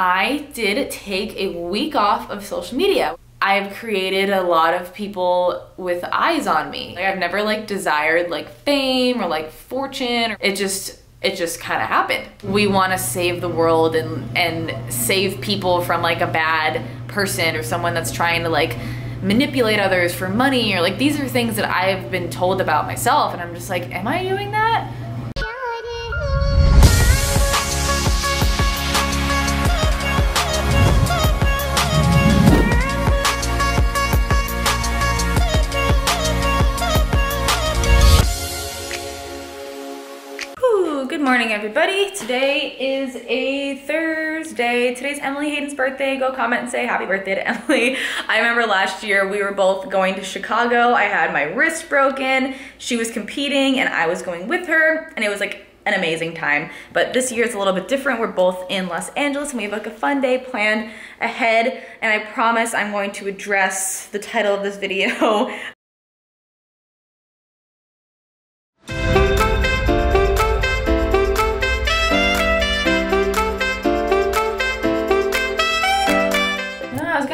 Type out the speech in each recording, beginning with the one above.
I did take a week off of social media. I've created a lot of people with eyes on me. Like, I've never like desired like fame or like fortune. It just kind of happened. We want to save the world and save people from like a bad person or someone that's trying to like manipulate others for money, or like these are things that I've been told about myself, and I'm just like, am I doing that? Good morning, everybody. Today is a Thursday. Today's Emily Hayden's birthday. Go comment and say happy birthday to Emily. I remember last year we were both going to Chicago. I had my wrist broken. She was competing and I was going with her, and it was like an amazing time. But this year it's a little bit different. We're both in Los Angeles and we have like a fun day planned ahead, and I promise I'm going to address the title of this video.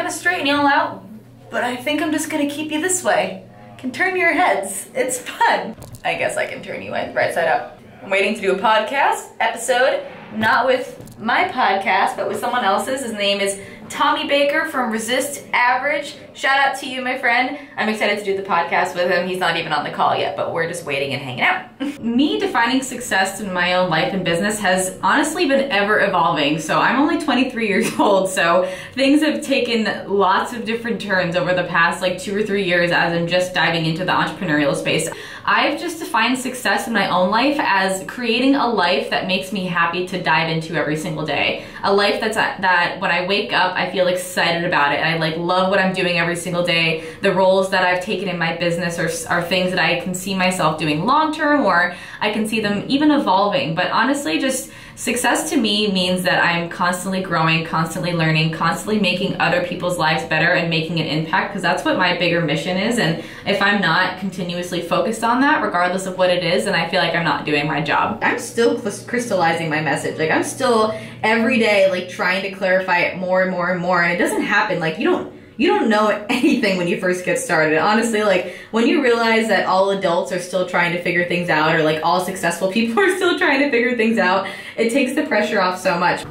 Straighten y'all out, but I think I'm just gonna keep you this way. Can turn your heads. It's fun. I guess I can turn you right side up. I'm waiting to do a podcast episode, not with my podcast, but with someone else's. His name is Tommy Baker from Resist Average. Shout out to you, my friend. I'm excited to do the podcast with him. He's not even on the call yet, but we're just waiting and hanging out. Me defining success in my own life and business has honestly been ever evolving. So I'm only 23 years old, so things have taken lots of different turns over the past like 2 or 3 years as I'm just diving into the entrepreneurial space. I've just defined success in my own life as creating a life that makes me happy to dive into every single day. A life that when I wake up, I feel excited about it, and I like love what I'm doing every single day. The roles that I've taken in my business are things that I can see myself doing long term, or I can see them even evolving. But honestly, just success to me means that I'm constantly growing, constantly learning, constantly making other people's lives better and making an impact, because that's what my bigger mission is. And if I'm not continuously focused on that, regardless of what it is, then I feel like I'm not doing my job. I'm still crystallizing my message. Like, I'm still every day like trying to clarify it more and more and more, and it doesn't happen. Like, you don't know anything when you first get started. Honestly, like when you realize that all adults are still trying to figure things out, or like all successful people are still trying to figure things out, it takes the pressure off so much.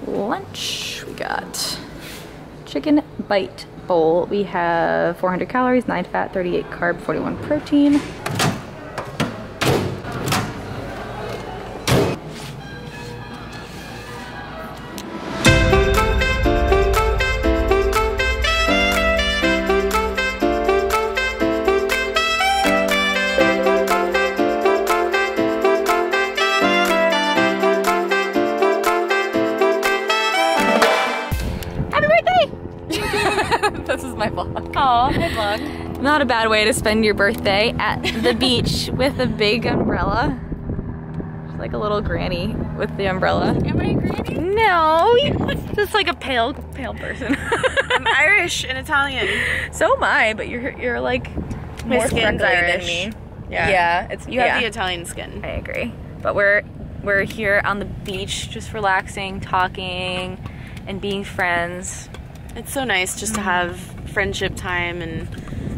Lunch, we got chicken bite bowl. We have 400 calories, 9 fat, 38 carb, 41 protein. This is my vlog. Oh, my vlog. Not a bad way to spend your birthday at the beach with a big umbrella. Just like a little granny with the umbrella. Am I a granny? No, just like a pale person. I'm Irish and Italian. So am I, but you're like my more skin's Irish than me. Yeah, you have the Italian skin. I agree. But we're here on the beach, just relaxing, talking, and being friends. It's so nice just to have friendship time, and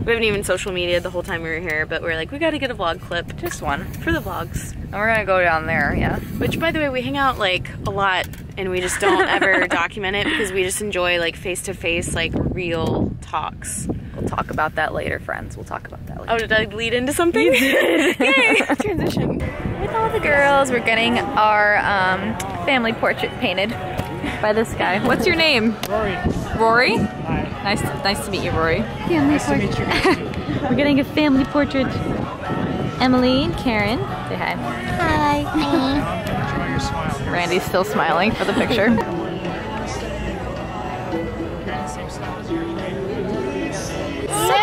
we haven't even social media the whole time we were here, but we're like, we gotta get a vlog clip. Just one. For the vlogs. And we're gonna go down there, yeah. Which, by the way, we hang out like a lot, and we just don't ever document it because we just enjoy like face-to-face, like real talks. We'll talk about that later, friends. We'll talk about that later. Oh, did I lead into something? Yay! Transition. With all the girls, we're getting our family portrait painted by this guy. What's your name? Rory. Rory? Hi. Nice to meet you, Rory. Nice to meet you. We're getting a family portrait. Emily and Karen. Say hi. Hi. Enjoy your smile. Randy's still smiling for the picture. So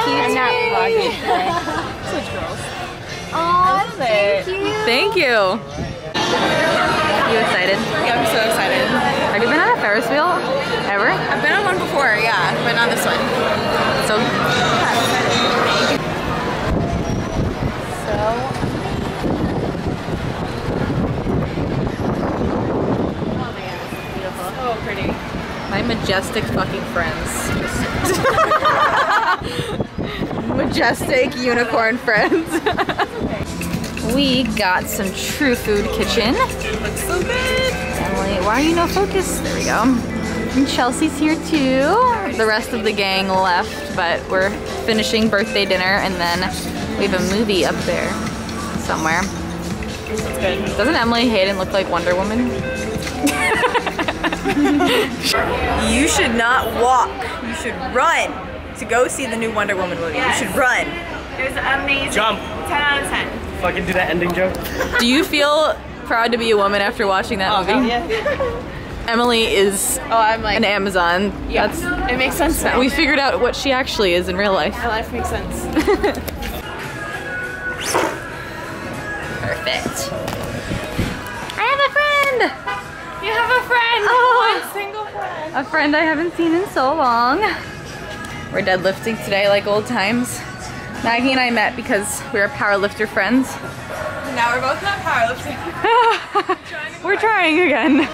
cute. I'm not vlogging today. Such girls. Oh, thank you. Thank you. You excited? Yeah, I'm so excited. Have you been on a Ferris wheel ever? I've been on one before, yeah, but not this one. So, Oh my god, it's beautiful. So pretty. My majestic fucking friends. Majestic unicorn friends. We got some True Food Kitchen. Looks so good. Emily, why are you no focus? There we go. And Chelsea's here too. The rest of the gang left, but we're finishing birthday dinner and then we have a movie up there somewhere. That's good. Doesn't Emily Hayden look like Wonder Woman? You should not walk. You should run to go see the new Wonder Woman movie. Yes. You should run. It was amazing. Jump. 10 out of 10. Fucking do that ending joke. Do you feel proud to be a woman after watching that movie? Yeah. Emily is I'm like an Amazon. Yeah, it makes sense now. We figured out what she actually is in real life. My life makes sense. Perfect. I have a friend! You have a friend! Oh. One single friend! A friend I haven't seen in so long. We're deadlifting today like old times. Maggie and I met because we were powerlifter friends. Now we're both not powerlifting. We're trying again.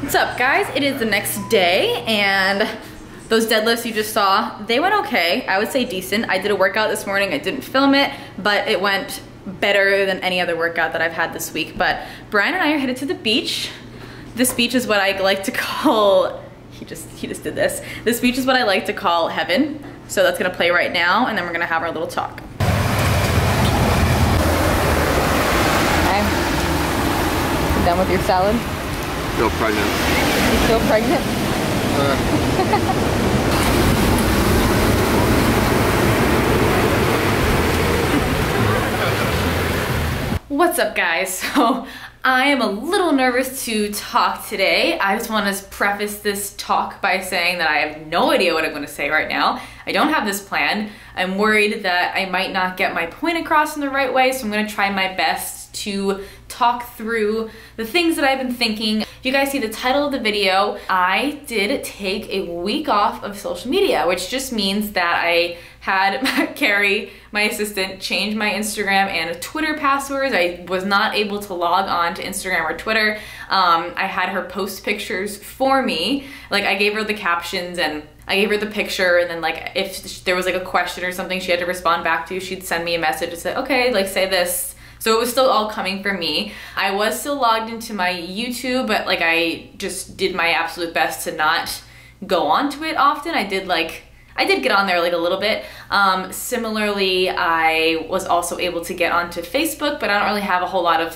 What's up, guys? It is the next day and those deadlifts you just saw, they went okay. I would say decent. I did a workout this morning. I didn't film it, but it went better than any other workout that I've had this week. But Brian and I are headed to the beach. This beach is what I like to call, he just did this. This beach is what I like to call heaven. So that's gonna play right now and then we're gonna have our little talk. Okay. You done with your salad? Feel pregnant. You feel pregnant? What's up, guys? So I am a little nervous to talk today. I just want to preface this talk by saying that I have no idea what I'm going to say right now. I don't have this planned. I'm worried that I might not get my point across in the right way, so I'm going to try my best to talk through the things that I've been thinking. If you guys see the title of the video, I did take a week off of social media, which just means that I had Carrie, my assistant, change my Instagram and Twitter passwords. I was not able to log on to Instagram or Twitter. I had her post pictures for me. Like, I gave her the captions and I gave her the picture, and then like if there was like a question or something she had to respond back to, she'd send me a message and say, okay, like say this. So it was still all coming from me. I was still logged into my YouTube, but like I just did my absolute best to not go onto it often. I did get on there like a little bit. Similarly, I was also able to get onto Facebook, but I don't really have a whole lot of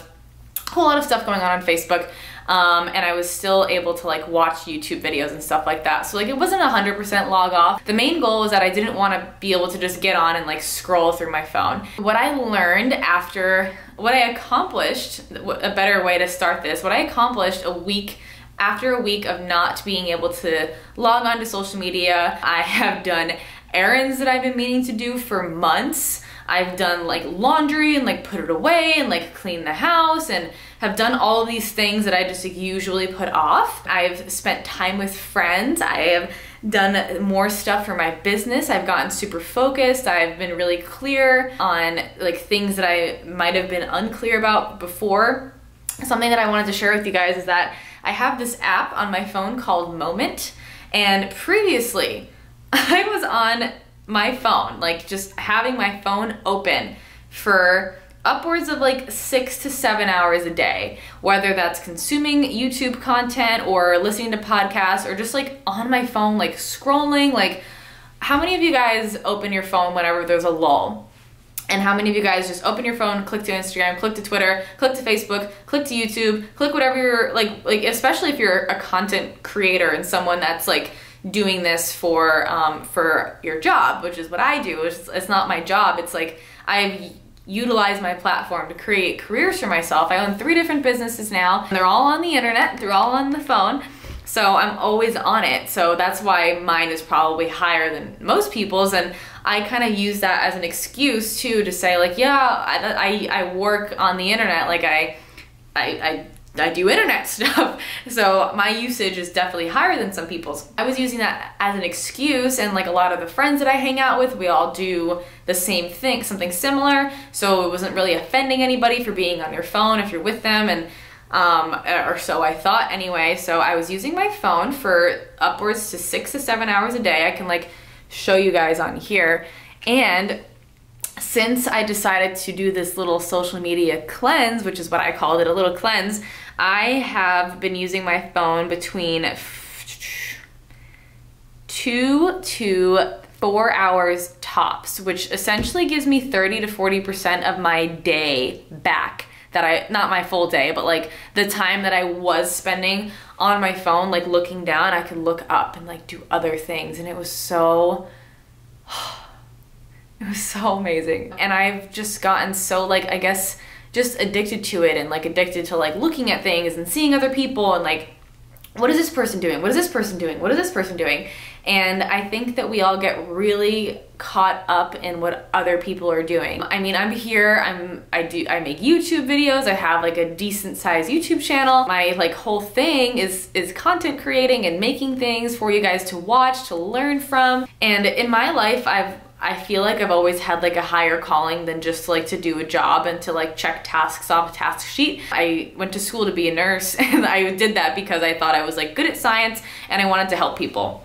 stuff going on Facebook. And I was still able to like watch YouTube videos and stuff like that. So like it wasn't 100% log off. The main goal was that I didn't want to be able to just get on and like scroll through my phone. What I learned after, what I accomplished, a better way to start this, what I accomplished after a week of not being able to log on to social media, I have done errands that I've been meaning to do for months. I've done like laundry and like put it away and like clean the house and have done all of these things that I just like, usually put off. I've spent time with friends. I have done more stuff for my business. I've gotten super focused. I've been really clear on like things that I might have been unclear about before. Something that I wanted to share with you guys is that I have this app on my phone called Moment, and previously I was on my phone, like just having my phone open for upwards of like 6 to 7 hours a day, whether that's consuming YouTube content or listening to podcasts or just like on my phone, like scrolling. Like, how many of you guys open your phone whenever there's a lull? And how many of you guys just open your phone, click to Instagram, click to Twitter, click to Facebook, click to YouTube, click whatever you're like especially if you're a content creator and someone that's like doing this for your job, which is what I do. It's not my job. It's like I've utilized my platform to create careers for myself. I own 3 different businesses now. They're all on the internet. They're all on the phone. So I'm always on it. So that's why mine is probably higher than most people's. And I kind of use that as an excuse too to say like, yeah, I work on the internet. Like I do internet stuff. So my usage is definitely higher than some people's. I was using that as an excuse, and like a lot of the friends that I hang out with, we all do the same thing, something similar. So it wasn't really offending anybody for being on your phone if you're with them, and or so I thought anyway. So I was using my phone for upwards to 6 to 7 hours a day. I can like show you guys on here. And since I decided to do this little social media cleanse, which is what I called it, a little cleanse, I have been using my phone between 2 to 4 hours tops, which essentially gives me 30 to 40% of my day back. Not my full day, but like the time that I was spending on my phone, like looking down, I could look up and like do other things. And it was so amazing. And I've just gotten so like, I guess, just addicted to it, and like addicted to like looking at things and seeing other people and like, what is this person doing? What is this person doing? What is this person doing? And I think that we all get really caught up in what other people are doing. I mean, I'm here, I make YouTube videos. I have like a decent sized YouTube channel. My like whole thing is content creating and making things for you guys to watch, to learn from. And in my life, I feel like I've always had like a higher calling than just like to do a job and to like check tasks off a task sheet. I went to school to be a nurse, and I did that because I thought I was like good at science and I wanted to help people.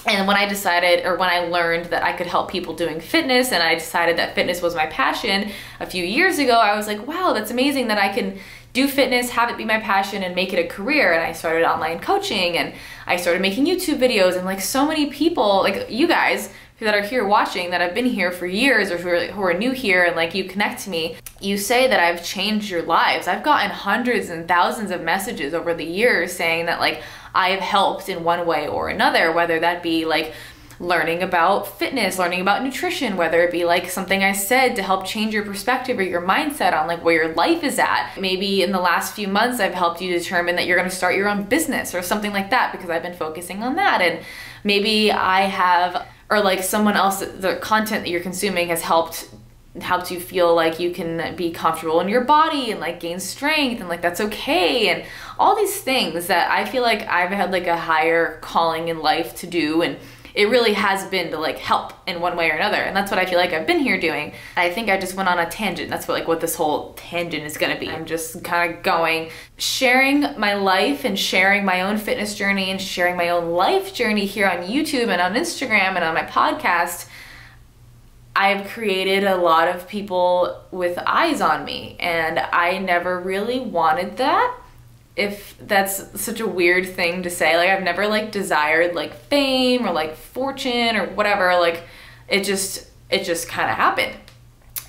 And when I decided, or when I learned that I could help people doing fitness, and I decided that fitness was my passion a few years ago, I was like, wow, that's amazing that I can do fitness, have it be my passion, and make it a career. And I started online coaching, and I started making YouTube videos, and like so many people, like you guys that are here watching, that have been here for years, or who are new here, and like you connect to me, you say that I've changed your lives. I've gotten hundreds and thousands of messages over the years saying that like I've helped in one way or another, whether that be like learning about fitness, learning about nutrition, whether it be like something I said to help change your perspective or your mindset on like where your life is at. Maybe in the last few months I've helped you determine that you're going to start your own business or something like that, because I've been focusing on that. And maybe I have, or like someone else, the content that you're consuming has helped you feel like you can be comfortable in your body and like gain strength, and like that's okay, and all these things that I feel like I've had like a higher calling in life to do. And it really has been to like help in one way or another, and that's what I feel like I've been here doing. I think I just went on a tangent. That's what this whole tangent is gonna be. I'm just kind of going, sharing my life and sharing my own fitness journey and sharing my own life journey here on YouTube and on Instagram and on my podcast. I've created a lot of people with eyes on me, and I never really wanted that. If that's such a weird thing to say, like I've never like desired like fame or like fortune or whatever, like it just kind of happened.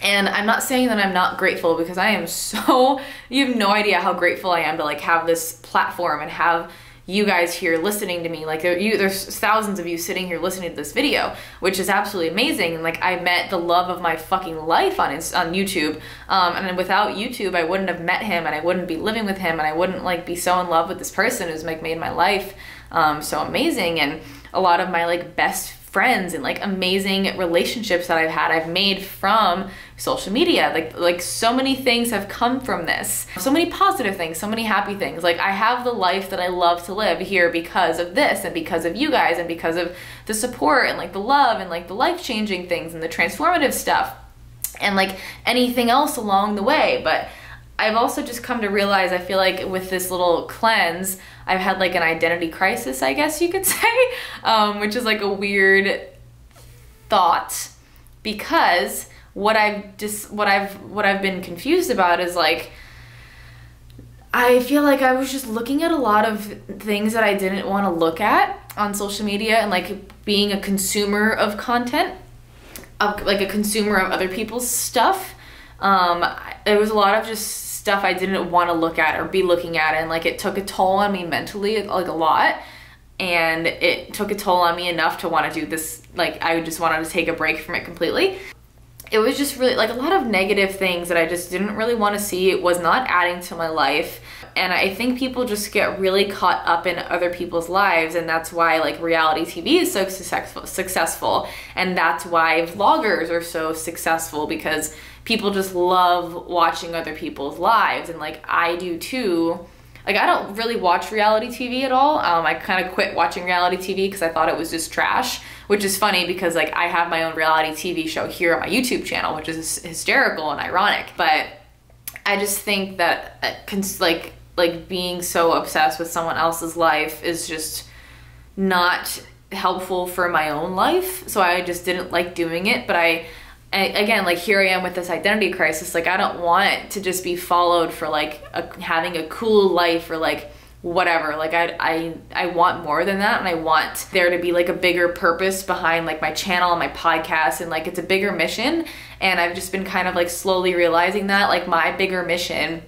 And I'm not saying that I'm not grateful, because I am so, you have no idea how grateful I am to like have this platform and have you guys here listening to me. Like there's thousands of you sitting here listening to this video, which is absolutely amazing. And like I met the love of my fucking life on YouTube, and without YouTube I wouldn't have met him, and I wouldn't be living with him, and I wouldn't like be so in love with this person who's like made my life so amazing. And a lot of my like best friends and like amazing relationships that I've made from social media. Like so many things have come from this. So many positive things, so many happy things. Like I have the life that I love to live here because of this, and because of you guys, and because of the support and like the love and like the life-changing things and the transformative stuff and like anything else along the way. But I've also just come to realize, I feel like with this little cleanse, I've had like an identity crisis, I guess you could say, which is like a weird thought, because what I've been confused about is like, I feel like I was just looking at a lot of things that I didn't want to look at on social media, and like being a consumer of content. like a consumer of other people's stuff. There was a lot of just stuff I didn't want to look at or be looking at, and like it took a toll on me mentally, like a lot, and it took a toll on me enough to want to do this. Like I just wanted to take a break from it completely. It was just really like a lot of negative things that I just didn't really want to see. It was not adding to my life. And I think people just get really caught up in other people's lives, and that's why like reality TV is so successful. And that's why vloggers are so successful, because people just love watching other people's lives. And like I do too. Like I don't really watch reality TV at all. I kind of quit watching reality TV because I thought it was just trash, which is funny because like I have my own reality TV show here on my YouTube channel, which is hysterical and ironic. But I just think that like being so obsessed with someone else's life is just not helpful for my own life. So I just didn't like doing it. But again, like here I am with this identity crisis. Like I don't want to just be followed for like having a cool life or like whatever. Like I want more than that, and I want there to be like a bigger purpose behind like my channel and my podcast, and like it's a bigger mission. And I've just been kind of like slowly realizing that like my bigger mission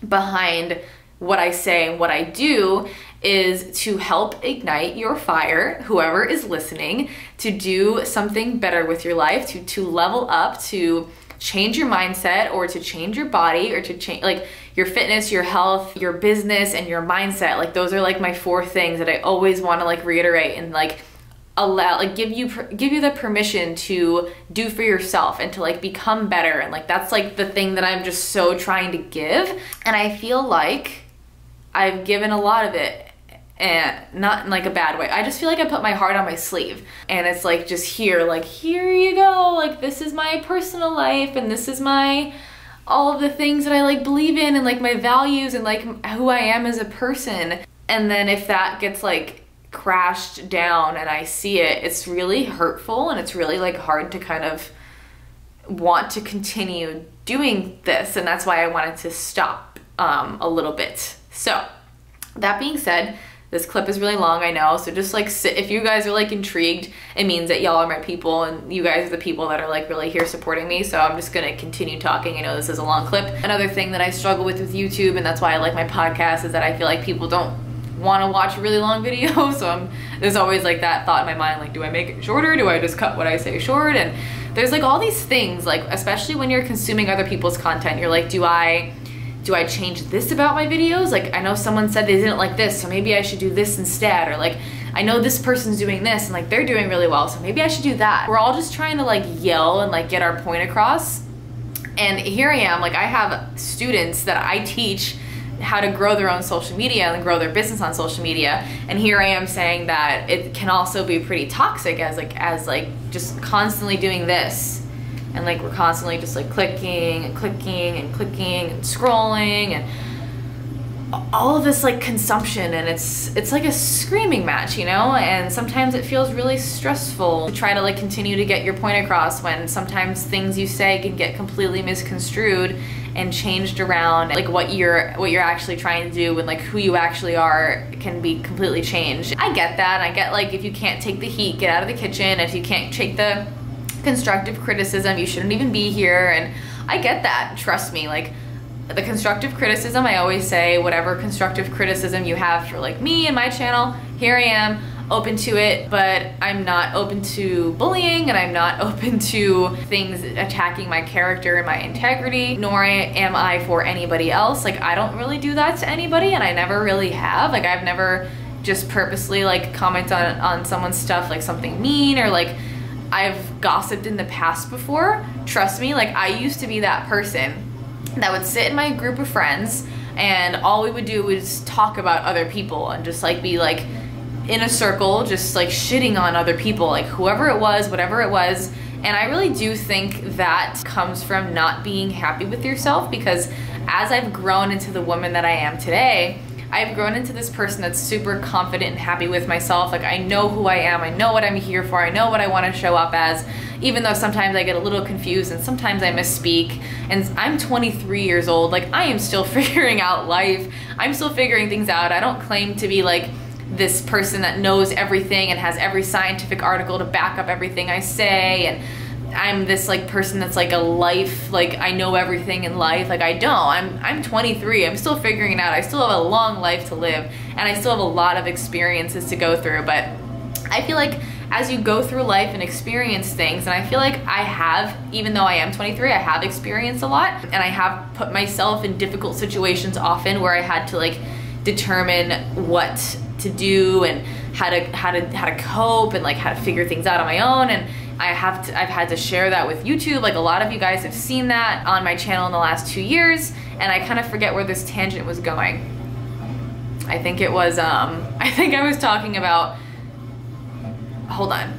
behind what I say and what I do is to help ignite your fire, whoever is listening, to do something better with your life, to level up, to change your mindset, or to change your body, or to change like your fitness, your health, your business, and your mindset. Like those are like my 4 things that I always want to like reiterate and like allow, like give you the permission to do for yourself and to like become better. And like that's like the thing that I'm just so trying to give. And I feel like I've given a lot of it, and not in like a bad way. I just feel like I put my heart on my sleeve, and it's like just here, like here you go, like this is my personal life, and this is my all of the things that I like believe in, and like my values, and like who I am as a person. And then if that gets like crashed down and I see it, it's really hurtful, and it's really like hard to kind of want to continue doing this. And that's why I wanted to stop a little bit. So that being said, this clip is really long, I know, so just like if you guys are like intrigued, it means that y'all are my people, and you guys are the people that are like really here supporting me. So I'm just gonna continue talking. I know this is a long clip. Another thing that I struggle with YouTube, and that's why I like my podcast, is that I feel like people don't want to watch really long videos. So there's always like that thought in my mind, like do I make it shorter? Do I just cut what I say short? And there's like all these things, like especially when you're consuming other people's content, you're like, do I change this about my videos? Like I know someone said they didn't like this, so maybe I should do this instead. Or like I know this person's doing this and like they're doing really well, so maybe I should do that. We're all just trying to like yell and like get our point across. And here I am, like I have students that I teach how to grow their own social media and grow their business on social media, and here I am saying that it can also be pretty toxic as just constantly doing this. And like we're constantly just like clicking and clicking and clicking and scrolling and all of this like consumption, and it's like a screaming match, you know? And sometimes it feels really stressful to try to like continue to get your point across, when sometimes things you say can get completely misconstrued and changed around. Like what you're actually trying to do and like who you actually are can be completely changed. I get that. I get like if you can't take the heat, get out of the kitchen. If you can't take the constructive criticism, you shouldn't even be here. And I get that, trust me. Like the constructive criticism, I always say whatever constructive criticism you have for like me and my channel, here I am, open to it. But I'm not open to bullying, and I'm not open to things attacking my character and my integrity, nor am I for anybody else. Like I don't really do that to anybody, and I never really have. Like I've never just purposely like comment on someone's stuff, like something mean, or like I've gossiped in the past before. Trust me, like I used to be that person that would sit in my group of friends, and all we would do was talk about other people and just like be like in a circle, just like shitting on other people, like whoever it was, whatever it was. And I really do think that comes from not being happy with yourself, because as I've grown into the woman that I am today, I've grown into this person that's super confident and happy with myself. Like I know who I am, I know what I'm here for, I know what I want to show up as, even though sometimes I get a little confused and sometimes I misspeak. And I'm 23 years old, like I am still figuring out life. I'm still figuring things out. I don't claim to be like this person that knows everything and has every scientific article to back up everything I say. And I'm this like person that's like a life, like I know everything in life. Like I don't. I'm 23. I'm still figuring it out. I still have a long life to live, and I still have a lot of experiences to go through. But I feel like as you go through life and experience things, and I feel like I have, even though I am 23, I have experienced a lot, and I have put myself in difficult situations often where I had to like determine what to do and how to cope and like how to figure things out on my own. And I've had to share that with YouTube. Like a lot of you guys have seen that on my channel in the last 2 years, and I kind of forget where this tangent was going. I think it was I think I was talking about, hold on,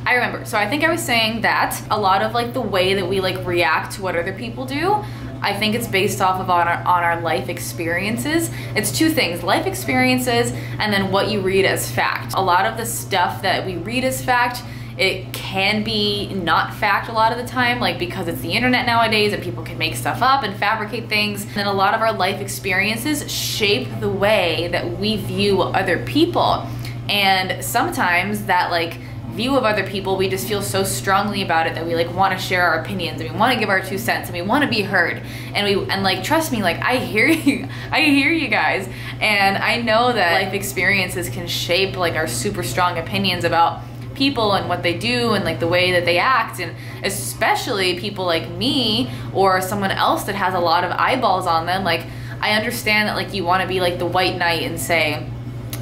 I remember. So I think I was saying that a lot of like the way that we like react to what other people do, I think it's based off of on our life experiences. It's two things, life experiences and then what you read as fact. A lot of the stuff that we read as fact, it can be not fact a lot of the time, like because it's the internet nowadays and people can make stuff up and fabricate things. And then a lot of our life experiences shape the way that we view other people. And sometimes that like view of other people, we just feel so strongly about it that we like want to share our opinions and we want to give our 2 cents and we want to be heard. And like trust me, like I hear you guys, and I know that life experiences can shape like our super strong opinions about people and what they do and like the way that they act, and especially people like me or someone else that has a lot of eyeballs on them. Like I understand that like you want to be like the white knight and say,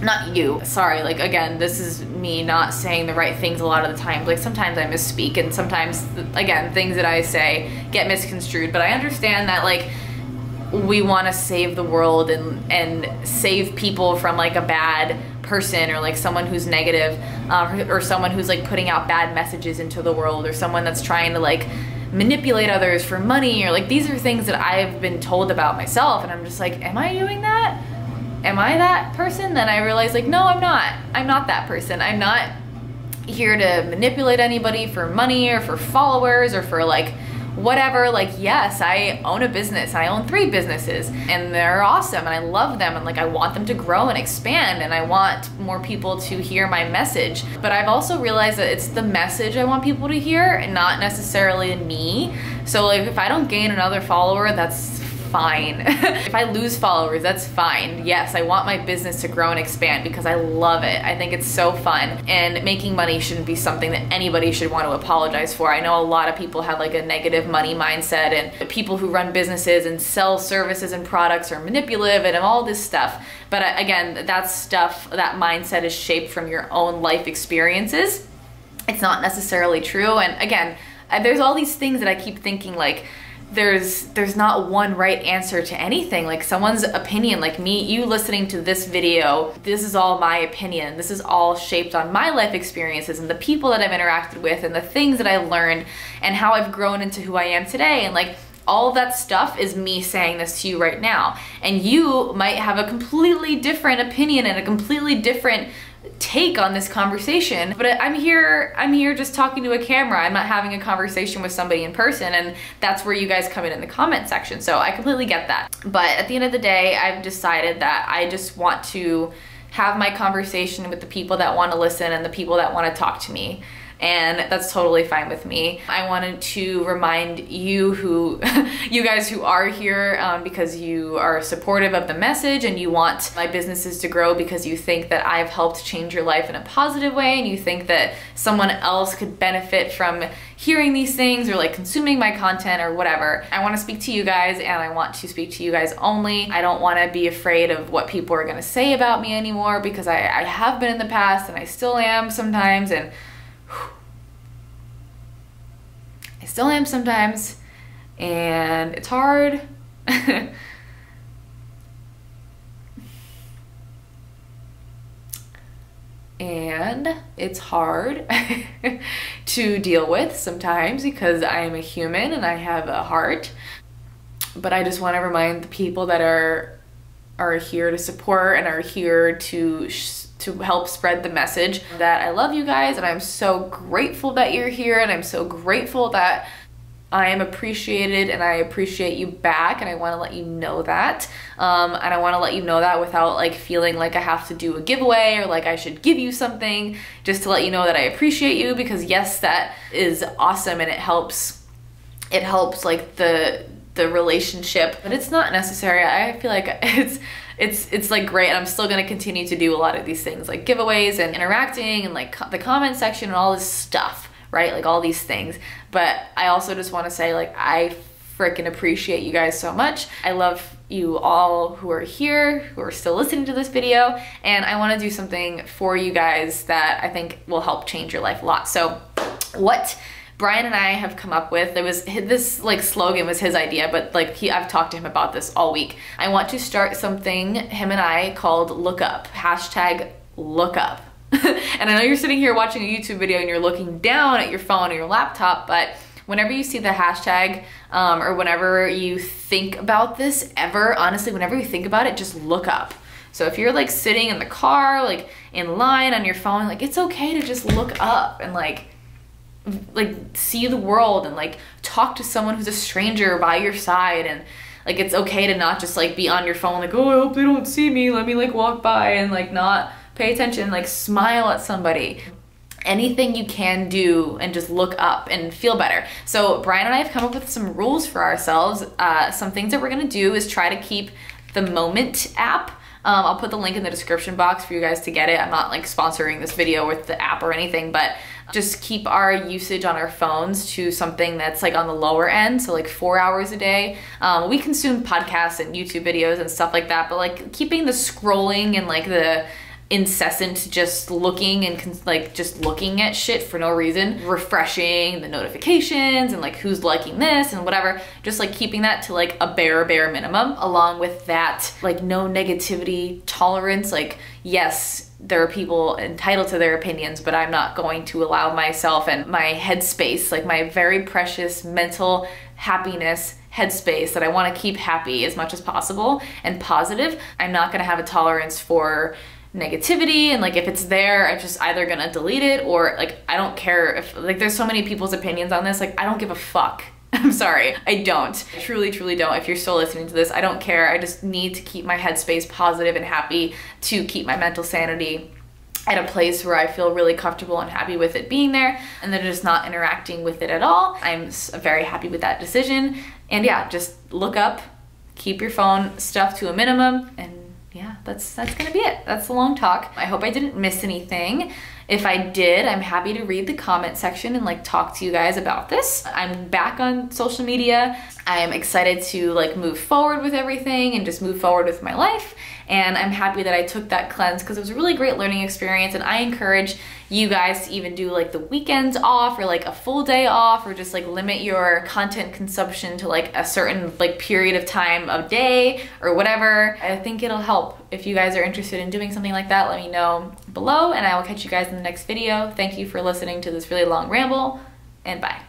not you, sorry, like again, this is me not saying the right things a lot of the time. Like sometimes I misspeak and sometimes, again, things that I say get misconstrued, but I understand that like we want to save the world and save people from like a bad person or like someone who's negative, or someone who's like putting out bad messages into the world, or someone that's trying to like manipulate others for money, or like these are things that I've been told about myself, and I'm just like, am I doing that? Am I that person? Then I realized like, no, I'm not. I'm not that person. I'm not here to manipulate anybody for money or for followers or for like whatever. Like, yes, I own a business. I own 3 businesses and they're awesome and I love them, and like I want them to grow and expand, and I want more people to hear my message. But I've also realized that it's the message I want people to hear and not necessarily me. So like if I don't gain another follower, that's fine. If I lose followers, that's fine. Yes, I want my business to grow and expand because I love it. I think it's so fun, and making money shouldn't be something that anybody should want to apologize for. I know a lot of people have like a negative money mindset, and people who run businesses and sell services and products are manipulative and all this stuff. But again, that stuff, that mindset is shaped from your own life experiences. It's not necessarily true. And again, there's all these things that I keep thinking like, there's not one right answer to anything. Like someone's opinion, like me, you listening to this video, this is all my opinion. This is all shaped on my life experiences and the people that I've interacted with and the things that I've learned and how I've grown into who I am today. And like all of that stuff is me saying this to you right now. And you might have a completely different opinion and a completely different take on this conversation, but I'm here just talking to a camera. I'm not having a conversation with somebody in person, and that's where you guys come in the comment section. So I completely get that. But at the end of the day, I've decided that I just want to have my conversation with the people that want to listen and the people that want to talk to me. And that's totally fine with me. I wanted to remind you you guys who are here because you are supportive of the message and you want my businesses to grow because you think that I've helped change your life in a positive way, and you think that someone else could benefit from hearing these things or like consuming my content or whatever. I want to speak to you guys, and I want to speak to you guys only. I don't want to be afraid of what people are going to say about me anymore, because I have been in the past and I still am sometimes, and I still am sometimes, and it's hard. And it's hard to deal with sometimes because I am a human and I have a heart. But I just want to remind the people that are here to support and are here to help spread the message that I love you guys, and I'm so grateful that you're here, and I'm so grateful that I am appreciated and I appreciate you back, and I want to let you know that. And I want to let you know that without like feeling like I have to do a giveaway or like I should give you something, just to let you know that I appreciate you, because yes, that is awesome and it helps like the relationship, but it's not necessary. I feel like it's like great, and I'm still gonna continue to do a lot of these things like giveaways and interacting and like the comment section and all this stuff, right? Like all these things. But I also just want to say, like, I freaking appreciate you guys so much. I love you all who are here, who are still listening to this video, and I want to do something for you guys that I think will help change your life a lot. So what Brian and I have come up with, this like slogan was his idea, but like I've talked to him about this all week. I want to start something, him and I, called Look Up, #LookUp. And I know you're sitting here watching a YouTube video and you're looking down at your phone or your laptop, but whenever you see the hashtag or whenever you think about this ever, honestly, whenever you think about it, just look up. So if you're like sitting in the car, like in line on your phone, like it's okay to just look up and like see the world and like talk to someone who's a stranger by your side. And like it's okay to not just like be on your phone like, oh, I hope they don't see me, let me like walk by, and like not pay attention, like smile at somebody. Anything you can do and just look up and feel better. So Brian and I have come up with some rules for ourselves. Some things that we're gonna do is try to keep the Moment app. I'll put the link in the description box for you guys to get it. I'm not like sponsoring this video with the app or anything, but just keep our usage on our phones to something that's like on the lower end. So like 4 hours a day. We consume podcasts and YouTube videos and stuff like that, but like keeping the scrolling and like the incessant just looking and like just looking at shit for no reason, refreshing the notifications and like who's liking this and whatever, just like keeping that to like a bare minimum. Along with that, like no negativity tolerance. Like yes, there are people entitled to their opinions, but I'm not going to allow myself and my headspace, like my very precious mental happiness headspace that I want to keep happy as much as possible and positive. I'm not going to have a tolerance for negativity, and like if it's there, I'm just either gonna delete it, or like I don't care if like there's so many people's opinions on this, like I don't give a fuck. I'm sorry, I don't. I truly don't. If you're still listening to this, I don't care. I just need to keep my headspace positive and happy, to keep my mental sanity at a place where I feel really comfortable and happy with it being there, and then just not interacting with it at all. I'm very happy with that decision. And yeah, just look up, keep your phone stuff to a minimum, and yeah, that's gonna be it. That's the long talk. I hope I didn't miss anything. If I did, I'm happy to read the comment section and like talk to you guys about this. I'm back on social media. I'm excited to like move forward with everything and just move forward with my life. And I'm happy that I took that cleanse because it was a really great learning experience, and I encourage you guys to even do like the weekends off or like a full day off, or just like limit your content consumption to like a certain like period of time of day or whatever. I think it'll help. If you guys are interested in doing something like that, let me know below, and I will catch you guys in the next video. Thank you for listening to this really long ramble, and bye.